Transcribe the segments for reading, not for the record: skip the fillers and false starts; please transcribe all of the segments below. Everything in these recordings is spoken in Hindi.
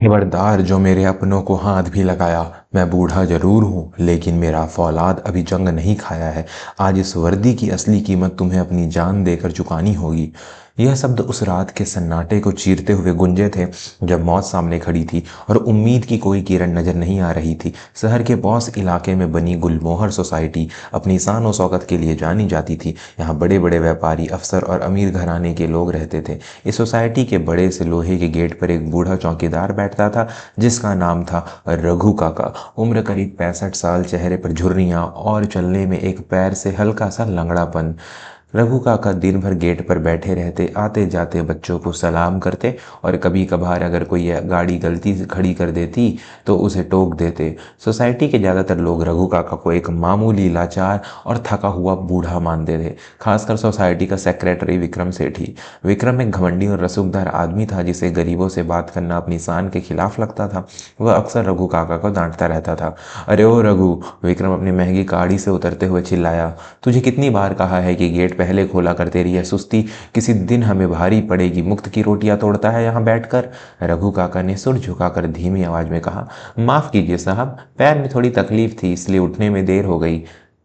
खबरदार जो मेरे अपनों को हाथ भी लगाया। मैं बूढ़ा जरूर हूँ लेकिन मेरा फौलाद अभी जंग नहीं खाया है। आज इस वर्दी की असली कीमत तुम्हें अपनी जान देकर चुकानी होगी। यह शब्द उस रात के सन्नाटे को चीरते हुए गूंजे थे जब मौत सामने खड़ी थी और उम्मीद की कोई किरण नजर नहीं आ रही थी। शहर के पौस इलाके में बनी गुलमोहर सोसाइटी अपनी शान और शौकत के लिए जानी जाती थी। यहाँ बड़े बड़े व्यापारी, अफसर और अमीर घराने के लोग रहते थे। इस सोसाइटी के बड़े से लोहे के गेट पर एक बूढ़ा चौकीदार बैठता था जिसका नाम था रघु काका। उम्र करीब 65 साल, चेहरे पर झुर्रियाँ और चलने में एक पैर से हल्का सा लंगड़ापन। रघु काका दिन भर गेट पर बैठे रहते, आते जाते बच्चों को सलाम करते और कभी कभार अगर कोई गाड़ी गलती से खड़ी कर देती तो उसे टोक देते। सोसाइटी के ज़्यादातर लोग रघु काका को एक मामूली, लाचार और थका हुआ बूढ़ा मानते थे, खासकर सोसाइटी का सेक्रेटरी विक्रम सेठी। विक्रम एक घमंडी और रसूखदार आदमी था जिसे गरीबों से बात करना अपनी शान के खिलाफ लगता था। वह अक्सर रघु काका को डांटता रहता था। अरे ओ रघु, विक्रम अपनी महंगी गाड़ी से उतरते हुए चिल्लाया, तुझे कितनी बार कहा है कि गेट पहले खोला कर, तेरी यह सुस्ती किसी दिन हमें भारी पड़ेगी। मुफ्त की रोटियां तोड़ता है यहाँ बैठकर। रघु काका ने सिर झुकाकर धीमी आवाज में कहा, माफ कीजिए साहब, पैर में थोड़ी तकलीफ थी इसलिए उठने में देर हो गई।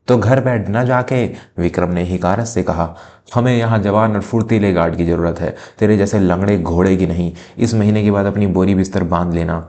तो घर बैठ ना जाके, विक्रम ने हिकारत से कहा, हमें यहाँ जवान और फुर्तीले गार्ड की जरूरत है, तेरे जैसे लंगड़े घोड़े की नहीं। इस महीने के बाद अपनी बोरी बिस्तर बांध लेना।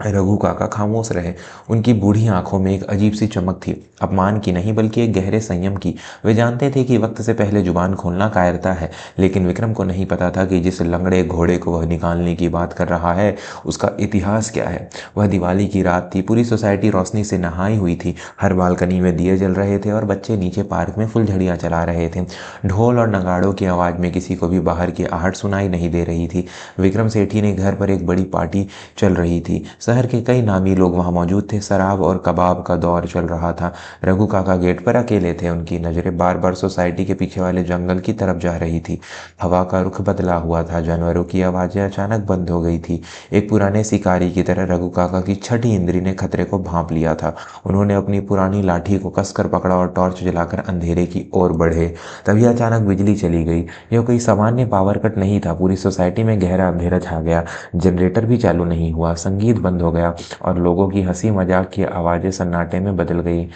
रघु काका खामोश रहे। उनकी बूढ़ी आंखों में एक अजीब सी चमक थी, अपमान की नहीं बल्कि एक गहरे संयम की। वे जानते थे कि वक्त से पहले जुबान खोलना कायरता है, लेकिन विक्रम को नहीं पता था कि जिस लंगड़े घोड़े को वह निकालने की बात कर रहा है उसका इतिहास क्या है। वह दिवाली की रात थी, पूरी सोसाइटी रोशनी से नहाई हुई थी। हर बालकनी में दिए जल रहे थे और बच्चे नीचे पार्क में फुलझड़ियाँ चला रहे थे। ढोल और नगाड़ों की आवाज़ में किसी को भी बाहर की आहट सुनाई नहीं दे रही थी। विक्रम सेठी ने घर पर एक बड़ी पार्टी चल रही थी। शहर के कई नामी लोग वहां मौजूद थे। शराब और कबाब का दौर चल रहा था। रघु काका गेट पर अकेले थे। उनकी नज़रें बार बार सोसाइटी के पीछे वाले जंगल की तरफ जा रही थी। हवा का रुख बदला हुआ था, जानवरों की आवाज़ें अचानक बंद हो गई थी। एक पुराने शिकारी की तरह रघु काका की छठी इंद्री ने खतरे को भांप लिया था। उन्होंने अपनी पुरानी लाठी को कसकर पकड़ा और टॉर्च जलाकर अंधेरे की ओर बढ़े। तभी अचानक बिजली चली गई। यह कोई सामान्य पावर कट नहीं था, पूरी सोसाइटी में गहरा अंधेरा छा गया। जनरेटर भी चालू नहीं हुआ, संगीत बंद हो गया और लोगों की हंसी मजाक की आवाज़ें सन्नाटे में बदल गई।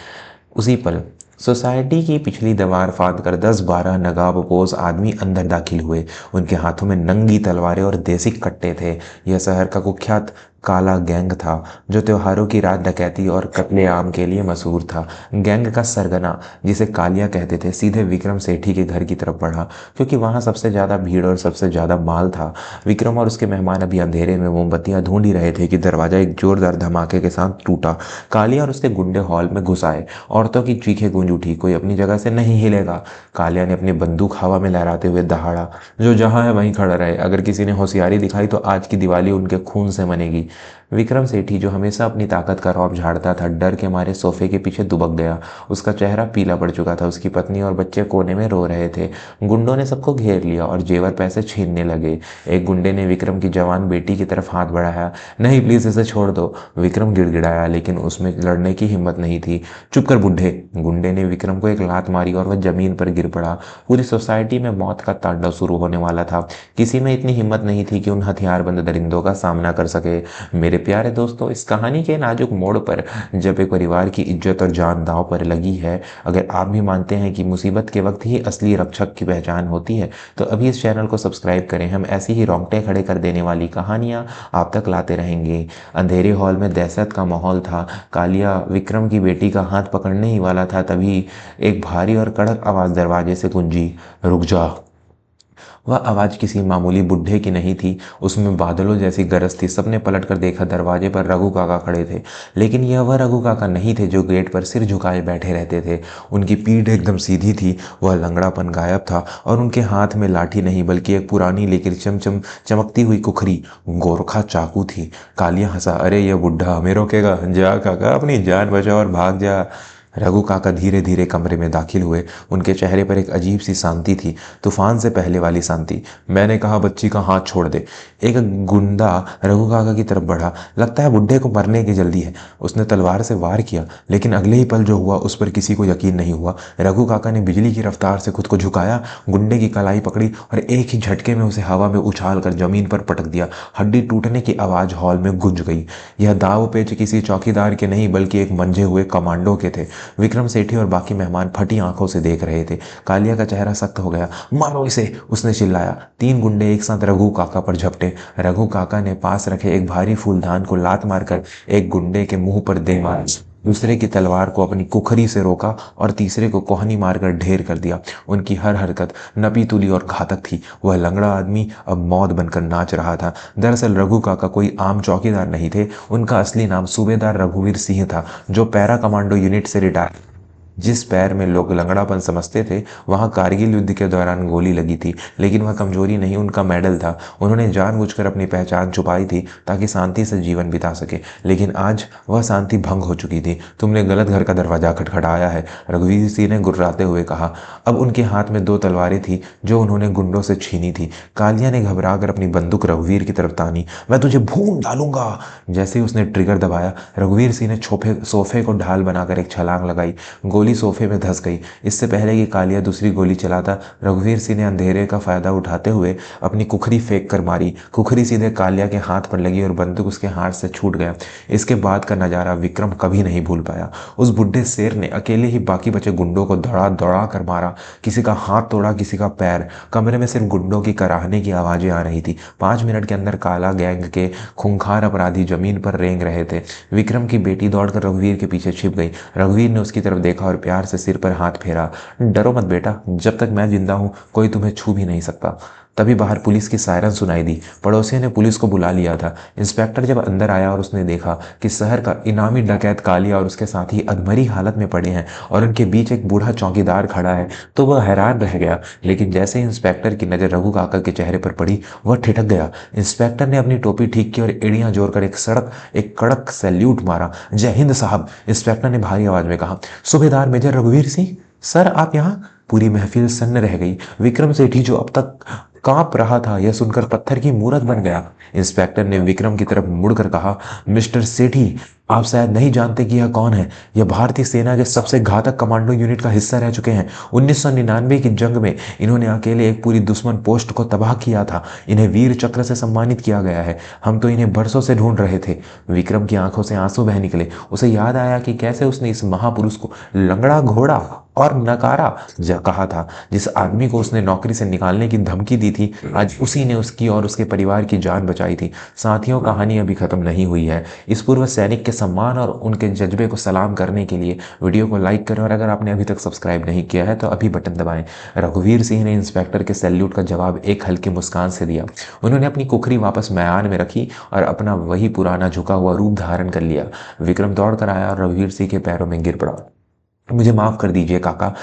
उसी पल सोसाइटी की पिछली दीवार फाड़ कर 10-12 नकाबपोश आदमी अंदर दाखिल हुए। उनके हाथों में नंगी तलवारें और देसी कट्टे थे। यह शहर का कुख्यात काला गैंग था जो त्योहारों की रात डकैती और कत्लेआम के लिए मशहूर था। गैंग का सरगना, जिसे कालिया कहते थे, सीधे विक्रम सेठी के घर की तरफ बढ़ा क्योंकि वहां सबसे ज्यादा भीड़ और सबसे ज्यादा माल था। विक्रम और उसके मेहमान अभी अंधेरे में मोमबत्तियां ढूंढ ही रहे थे कि दरवाजा एक जोरदार धमाके के साथ टूटा। कालिया और उसके गुंडे हॉल में घुस आए। औरतों की चीखें गूंज उठी, कोई अपनी जगह से नहीं हिलेगा। कालिया ने अपनी बंदूक हवा में लहराते हुए दहाड़ा, जो जहां है वहीं खड़ा रहे, अगर किसी ने होशियारी दिखाई तो आज की दिवाली उनके खून से मनेगी। विक्रम सेठी, जो हमेशा अपनी ताकत का रौब झाड़ता था, डर के मारे सोफे के पीछे दुबक गया। उसका चेहरा पीला पड़ चुका था। उसकी पत्नी और बच्चे कोने में रो रहे थे। गुंडों ने सबको घेर लिया और जेवर पैसे छीनने लगे। एक गुंडे ने विक्रम की जवान बेटी की तरफ हाथ बढ़ाया। नहीं, प्लीज इसे छोड़ दो। विक्रम गिड़गिड़ाया, लेकिन उसमें लड़ने की हिम्मत नहीं थी। चुप कर बुढ़े, गुंडे ने विक्रम को एक लात मारी और वह जमीन पर गिर पड़ा। पूरी सोसाइटी में मौत का तांडव शुरू होने वाला था। किसी में इतनी हिम्मत नहीं थी कि उन हथियारबंद दरिंदों का सामना कर सके। मेरे प्यारे दोस्तों, इस कहानी के नाजुक मोड़ पर जब एक परिवार की इज्जत और जान दांव पर लगी है, अगर आप भी मानते हैं कि मुसीबत के वक्त ही असली रक्षक की पहचान होती है, तो अभी इस चैनल को सब्सक्राइब करें। हम ऐसी ही रोंगटे खड़े कर देने वाली कहानियां आप तक लाते रहेंगे। अंधेरे हॉल में दहशत का माहौल था। कालिया विक्रम की बेटी का हाथ पकड़ने ही वाला था, तभी एक भारी और कड़क आवाज दरवाजे से गूंजी, रुक जा। वह आवाज़ किसी मामूली बुढ़े की नहीं थी, उसमें बादलों जैसी गरज थी। सबने पलट कर देखा, दरवाजे पर रघु काका खड़े थे। लेकिन यह वह रघु काका नहीं थे जो गेट पर सिर झुकाए बैठे रहते थे। उनकी पीठ एकदम सीधी थी, वह लंगड़ापन गायब था और उनके हाथ में लाठी नहीं बल्कि एक पुरानी लेकिन चमकती हुई कुखरी गोरखा चाकू थी। कालिया हंसा, अरे यह बुढ़ा हमें रोकेगा? जा काका, अपनी जान बचाओ और भाग जा। रघु काका धीरे धीरे कमरे में दाखिल हुए। उनके चेहरे पर एक अजीब सी शांति थी, तूफान से पहले वाली शांति। मैंने कहा, बच्ची का हाथ छोड़ दे। एक गुंडा रघु काका की तरफ बढ़ा। लगता है बुड्ढे को मरने की जल्दी है। उसने तलवार से वार किया, लेकिन अगले ही पल जो हुआ उस पर किसी को यकीन नहीं हुआ। रघु काका ने बिजली की रफ्तार से खुद को झुकाया, गुंडे की कलाई पकड़ी और एक ही झटके में उसे हवा में उछाल कर जमीन पर पटक दिया। हड्डी टूटने की आवाज हॉल में गूंज गई। यह दाव पेच किसी चौकीदार के नहीं बल्कि एक मंझे हुए कमांडो के थे। विक्रम सेठी और बाकी मेहमान फटी आंखों से देख रहे थे। कालिया का चेहरा सख्त हो गया। मारो इसे, उसने चिल्लाया। 3 गुंडे एक साथ रघु काका पर झपटे। रघु काका ने पास रखे एक भारी फूलदान को लात मारकर एक गुंडे के मुंह पर दे मारा, दूसरे की तलवार को अपनी कुखरी से रोका और तीसरे को कोहनी मारकर ढेर कर दिया। उनकी हर हरकत नपी तुली और घातक थी। वह लंगड़ा आदमी अब मौत बनकर नाच रहा था। दरअसल रघु काका कोई आम चौकीदार नहीं थे। उनका असली नाम सूबेदार रघुवीर सिंह था, जो पैरा कमांडो यूनिट से रिटायर। जिस पैर में लोग लंगड़ापन समझते थे, वहां कारगिल युद्ध के दौरान गोली लगी थी, लेकिन वह कमजोरी नहीं, उनका मेडल था। उन्होंने जानबूझकर अपनी पहचान छुपाई थी ताकि शांति से जीवन बिता सके, लेकिन आज वह शांति भंग हो चुकी थी। तुमने गलत घर का दरवाजा खटखटाया है, रघुवीर सिंह ने गुर्राते हुए कहा। अब उनके हाथ में 2 तलवारें थी जो उन्होंने गुंडों से छीनी थी। कालिया ने घबराकर अपनी बंदूक रघुवीर की तरफ तानी। मैं तुझे भून डालूंगा। जैसे ही उसने ट्रिगर दबाया, रघुवीर सिंह ने सोफे को ढाल बनाकर एक छलांग लगाई। गोली सोफे में धंस गई। इससे पहले कि कालिया दूसरी गोली चलाता, रघुवीर सिंह ने अंधेरे का फायदा उठाते हुए अपनी कुखरी फेंक कर मारी। कुखरी सीधे कालिया के हाथ पर लगी और बंदूक उसके हाथ से छूट गया। इसके बाद का नजारा विक्रम कभी नहीं भूल पाया। उस बुढ़े शेर ने अकेले ही बाकी बचे गुंडों को दौड़ा दौड़ा कर मारा। किसी का हाथ तोड़ा, किसी का पैर। कमरे में सिर्फ गुंडों की कराहने की आवाजें आ रही थी। 5 मिनट के अंदर काला गैंग के खूंखार अपराधी जमीन पर रेंग रहे थे। विक्रम की बेटी दौड़कर रघुवीर के पीछे छिप गई। रघुवीर ने उसकी तरफ देखा और प्यार से सिर पर हाथ फेरा। डरो मत बेटा, जब तक मैं जिंदा हूं कोई तुम्हें छू भी नहीं सकता। तभी बाहर पुलिस की सायरन सुनाई दी। पड़ोसियों ने पुलिस को बुला लिया था। इंस्पेक्टर जब अंदर आया और उसने देखा कि शहर का इनामी डकैत कालिया और उसके साथी अधमरी हालत में पड़े हैं और उनके बीच एक बूढ़ा चौकीदार खड़ा है, तो वह हैरान रह गया। लेकिन जैसे ही इंस्पेक्टर की नजर रघु काका के चेहरे पर पड़ी, वह ठिठक गया। इंस्पेक्टर ने अपनी टोपी ठीक की और एड़ियां जोड़कर एक कड़क सैल्यूट मारा। जय हिंद साहब, इंस्पेक्टर ने भारी आवाज में कहा। सूबेदार मेजर रघुवीर सिंह, सर आप यहाँ? पूरी महफिल सन्न रह गई। विक्रम सेठी, जो अब तक कांप रहा था, यह सुनकर पत्थर की मूरत बन गया। इंस्पेक्टर ने विक्रम की तरफ मुड़कर कहा, मिस्टर सेठी, आप शायद नहीं जानते कि यह कौन है। यह भारतीय सेना के सबसे घातक कमांडो यूनिट का हिस्सा रह चुके हैं। 1999 की जंग में इन्होंने अकेले एक पूरी दुश्मन पोस्ट को तबाह किया था। इन्हें वीर चक्र से सम्मानित किया गया है। हम तो इन्हें बरसों से ढूंढ रहे थे। विक्रम की आंखों से आंसू बह निकले। उसे याद आया कि कैसे उसने इस महापुरुष को लंगड़ा घोड़ा और नकारा कहा था। जिस आदमी को उसने नौकरी से निकालने की धमकी दी थी, आज उसी ने उसकी और उसके परिवार की जान बचाई थी। साथियों, कहानी अभी खत्म नहीं हुई है। इस पूर्व सैनिक के सम्मान और उनके जज्बे को सलाम करने के लिए वीडियो को लाइक करें और अगर आपने अभी तक सब्सक्राइब नहीं किया है तो अभी बटन दबाएं। रघुवीर सिंह ने इंस्पेक्टर के सैल्यूट का जवाब एक हल्की मुस्कान से दिया। उन्होंने अपनी कुखरी वापस म्यान में रखी और अपना वही पुराना झुका हुआ रूप धारण कर लिया। विक्रम दौड़ कर आया और रघुवीर सिंह के पैरों में गिर पड़ा। मुझे माफ कर दीजिए काका।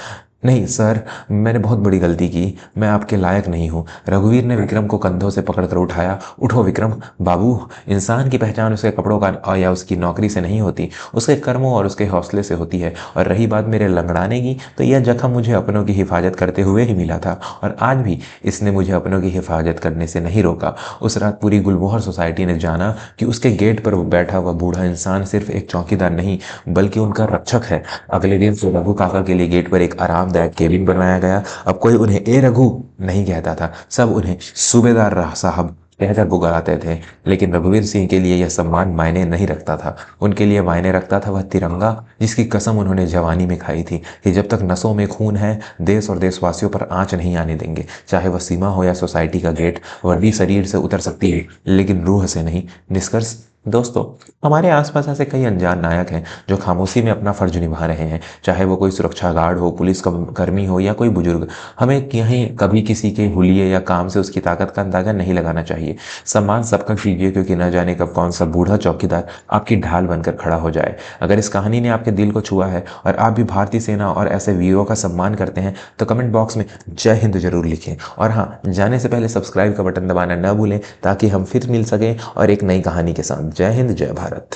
नहीं सर, मैंने बहुत बड़ी गलती की। मैं आपके लायक नहीं हूँ। रघुवीर ने विक्रम को कंधों से पकड़कर उठाया। उठो विक्रम। बाबू, इंसान की पहचान उसके कपड़ों का या उसकी नौकरी से नहीं होती, उसके कर्मों और उसके हौसले से होती है। और रही बात मेरे लंगड़ाने की, तो यह जख्म मुझे अपनों की हिफाजत करते हुए ही मिला था और आज भी इसने मुझे अपनों की हिफाजत करने से नहीं रोका। उस रात पूरी गुलमोहर सोसाइटी ने जाना कि उसके गेट पर बैठा हुआ बूढ़ा इंसान सिर्फ एक चौकीदार नहीं बल्कि उनका रक्षक है। अगले दिन से रघु काका के लिए गेट पर एक आरामदायक केबिन बनवाया गया। अब कोई उन्हें ए रघु नहीं कहता था, सब उन्हें सूबेदार साहब कहकर पुकाराते थे। लेकिन रघुवीर सिंह के लिए यह सम्मान मायने नहीं रखता था। उनके लिए मायने रखता था वह तिरंगा, जिसकी कसम उन्होंने जवानी में खाई थी कि जब तक नसों में खून है, देश और देशवासियों पर आंच नहीं आने देंगे। चाहे वह सीमा हो या सोसाइटी का गेट, वर्दी शरीर से उतर सकती है लेकिन रूह से नहीं। निष्कर्ष दोस्तों, हमारे आसपास ऐसे कई अनजान नायक हैं जो खामोशी में अपना फर्ज निभा रहे हैं। चाहे वो कोई सुरक्षा गार्ड हो, पुलिस कर्मी हो या कोई बुजुर्ग, हमें कहीं कभी किसी के हुलिये या काम से उसकी ताकत का अंदाजा नहीं लगाना चाहिए। सम्मान सबका कीजिए, क्योंकि न जाने कब कौन सा बूढ़ा चौकीदार आपकी ढाल बनकर खड़ा हो जाए। अगर इस कहानी ने आपके दिल को छुआ है और आप भी भारतीय सेना और ऐसे वीरों का सम्मान करते हैं तो कमेंट बॉक्स में जय हिंद जरूर लिखें। और हाँ, जाने से पहले सब्सक्राइब का बटन दबाना न भूलें ताकि हम फिर मिल सकें और एक नई कहानी के साथ। जय हिंद, जय भारत।